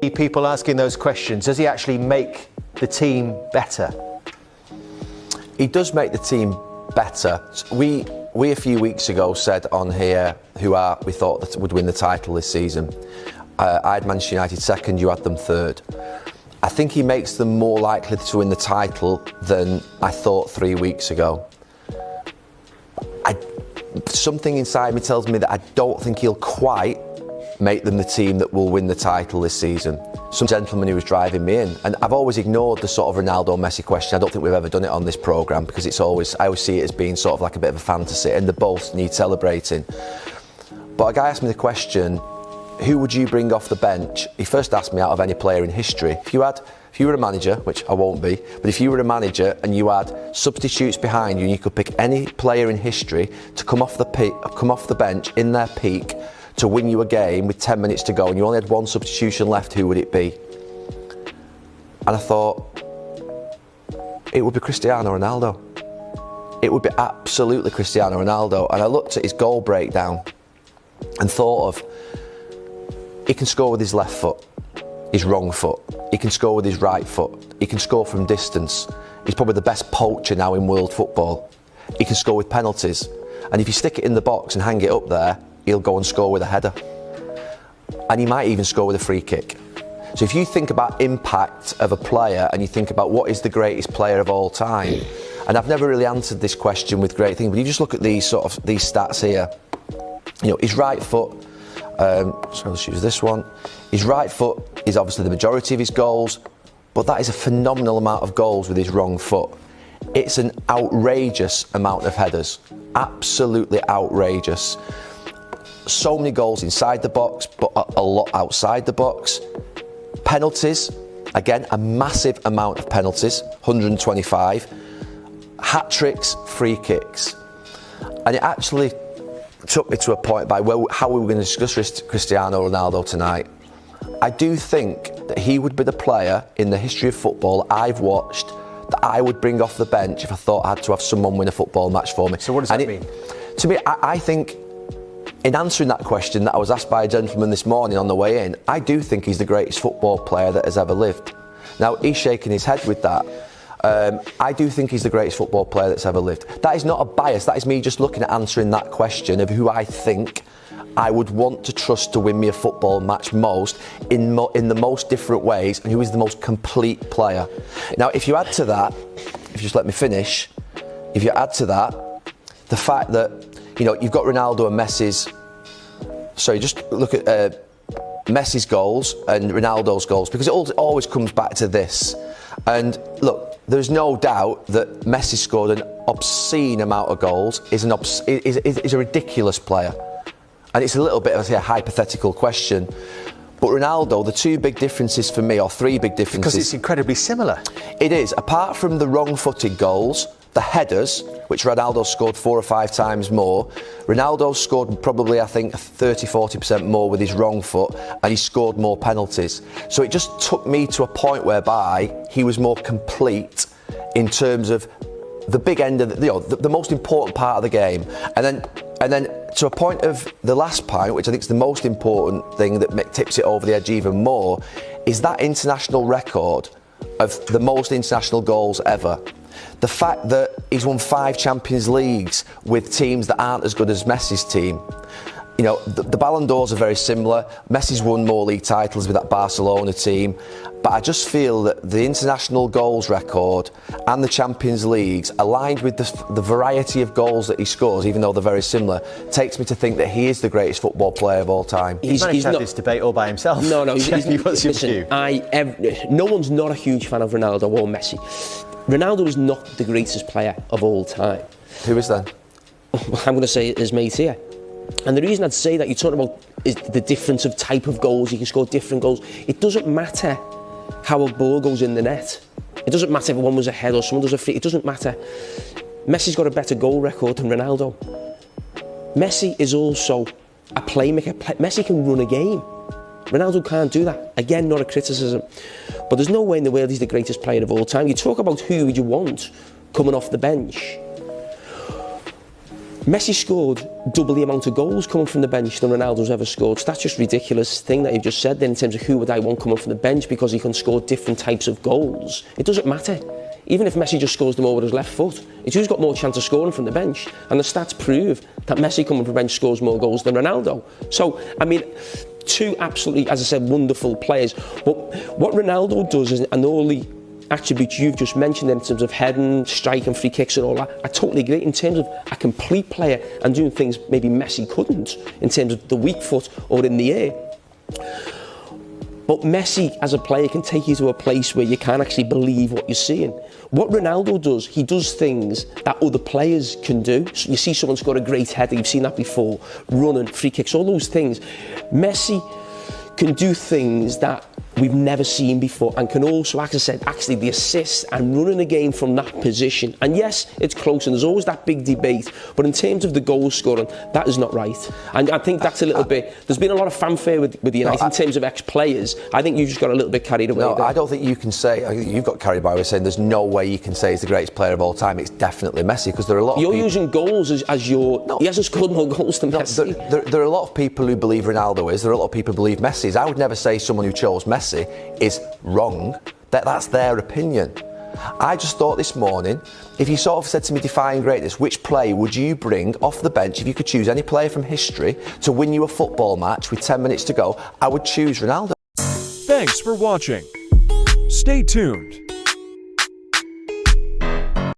see people asking those questions. Does he actually make the team better? He does make the team better. We a few weeks ago said on here we thought that would win the title this season. I had Manchester United second, you had them third. I think he makes them more likely to win the title than I thought 3 weeks ago. Something inside me tells me that I don't think he'll quite make them the team that will win the title this season. Some gentleman who was driving me in, and I've always ignored the sort of Ronaldo Messi question. I don't think we've ever done it on this programme because I always see it as being sort of like a bit of a fantasy, and they both need celebrating. But a guy asked me the question, who would you bring off the bench? He first asked me out of any player in history. If you were a manager, which I won't be, but if you were a manager and you had substitutes behind you and you could pick any player in history to come off the bench in their peak to win you a game with 10 minutes to go and you only had one substitution left, who would it be? And I thought, it would be Cristiano Ronaldo. It would be absolutely Cristiano Ronaldo. And I looked at his goal breakdown and thought of, he can score with his left foot, his wrong foot. He can score with his right foot. He can score from distance. He's probably the best poacher now in world football. He can score with penalties. And if you stick it in the box and hang it up there, he'll go and score with a header. And he might even score with a free kick. So if you think about impact of a player and you think about what is the greatest player of all time, and I've never really answered this question with great things, but you just look at these stats here. You know, his right foot, so let's use this one. His right foot is obviously the majority of his goals, but that is a phenomenal amount of goals with his wrong foot. It's an outrageous amount of headers. Absolutely outrageous. So many goals inside the box, but a lot outside the box. Penalties, again, a massive amount of penalties, 125. Hat-tricks, free kicks. And it actually took me to a point by how we were going to discuss Cristiano Ronaldo tonight. I do think that he would be the player in the history of football I've watched that I would bring off the bench if I thought I had to have someone win a football match for me. So what does that mean? To me, I think in answering that question that I was asked by a gentleman this morning on the way in, I do think he's the greatest football player that has ever lived. Now, he's shaking his head with that. I do think he's the greatest football player that's ever lived. That is not a bias, that is me just looking at answering that question of who I think I would want to trust to win me a football match most in the most different ways, and who is the most complete player. Now, if you add to that, if you just let me finish, if you add to that the fact that, you know, you've got Ronaldo and Messi's, sorry, just look at Messi's goals and Ronaldo's goals, because it always comes back to this. And look, there's no doubt that Messi scored an obscene amount of goals, is a ridiculous player. And it's a little bit of a hypothetical question. But Ronaldo, the two big differences for me, or three big differences. Because it's incredibly similar. It is. Apart from the wrong-footed goals, the headers, which Ronaldo scored 4 or 5 times more, Ronaldo scored probably, I think, 30-40% more with his wrong foot, and he scored more penalties. So it just took me to a point whereby he was more complete in terms of the big end of the most important part of the game. And then to a point of the last point, which I think is the most important thing that tips it over the edge even more, is that international record of the most international goals ever. The fact that he's won 5 Champions Leagues with teams that aren't as good as Messi's team. You know, the Ballon d'Ors are very similar. Messi's won more league titles with that Barcelona team. But I just feel that the international goals record and the Champions Leagues, aligned with the variety of goals that he scores, even though they're very similar, takes me to think that he is the greatest football player of all time. He's managed to have this debate all by himself. No, Jamie, what's your view? No one's not a huge fan of Ronaldo or Messi. Ronaldo is not the greatest player of all time. Who is then? I'm going to say his mate here. And the reason I'd say that, you're talking about is the difference of type of goals. You can score different goals. It doesn't matter how a ball goes in the net. It doesn't matter if one was a head or someone does a free. It doesn't matter. Messi's got a better goal record than Ronaldo. Messi is also a playmaker. Messi can run a game. Ronaldo can't do that. Again, not a criticism. But there's no way in the world he's the greatest player of all time. You talk about who would you want coming off the bench. Messi scored double the amount of goals coming from the bench than Ronaldo's ever scored. So that's just a ridiculous thing that you've just said then in terms of who would I want coming from the bench because he can score different types of goals. It doesn't matter. Even if Messi just scores them over his left foot, it's who's got more chance of scoring from the bench. And the stats prove that Messi coming from the bench scores more goals than Ronaldo. So, I mean, two absolutely, as I said, wonderful players. But what Ronaldo does is, and all the attributes you've just mentioned in terms of heading, striking, free kicks and all that, I totally agree in terms of a complete player and doing things maybe Messi couldn't in terms of the weak foot or in the air. But Messi as a player can take you to a place where you can't actually believe what you're seeing. What Ronaldo does, he does things that other players can do. So you see someone score a great header, you've seen that before, running, free kicks, all those things. Messi can do things that we've never seen before and can also, as I said, actually the assist and running a game from that position. And yes, it's close and there's always that big debate, but in terms of the goal scoring, that is not right. And I think that's a little bit, there's been a lot of fanfare with United in terms of ex-players. I think you just got a little bit carried away there. I don't think you can say, I think you've got carried away with saying there's no way you can say he's the greatest player of all time. It's definitely Messi because there are a lot of You're people... using goals as your... No, he hasn't scored more goals than Messi. There are a lot of people who believe Ronaldo is, there are a lot of people who believe Messi is. I would never say someone who chose Messi is wrong. That's their opinion. I just thought this morning, if you sort of said to me define greatness, which player would you bring off the bench if you could choose any player from history to win you a football match with 10 minutes to go, I would choose Ronaldo. Thanks for watching. Stay tuned.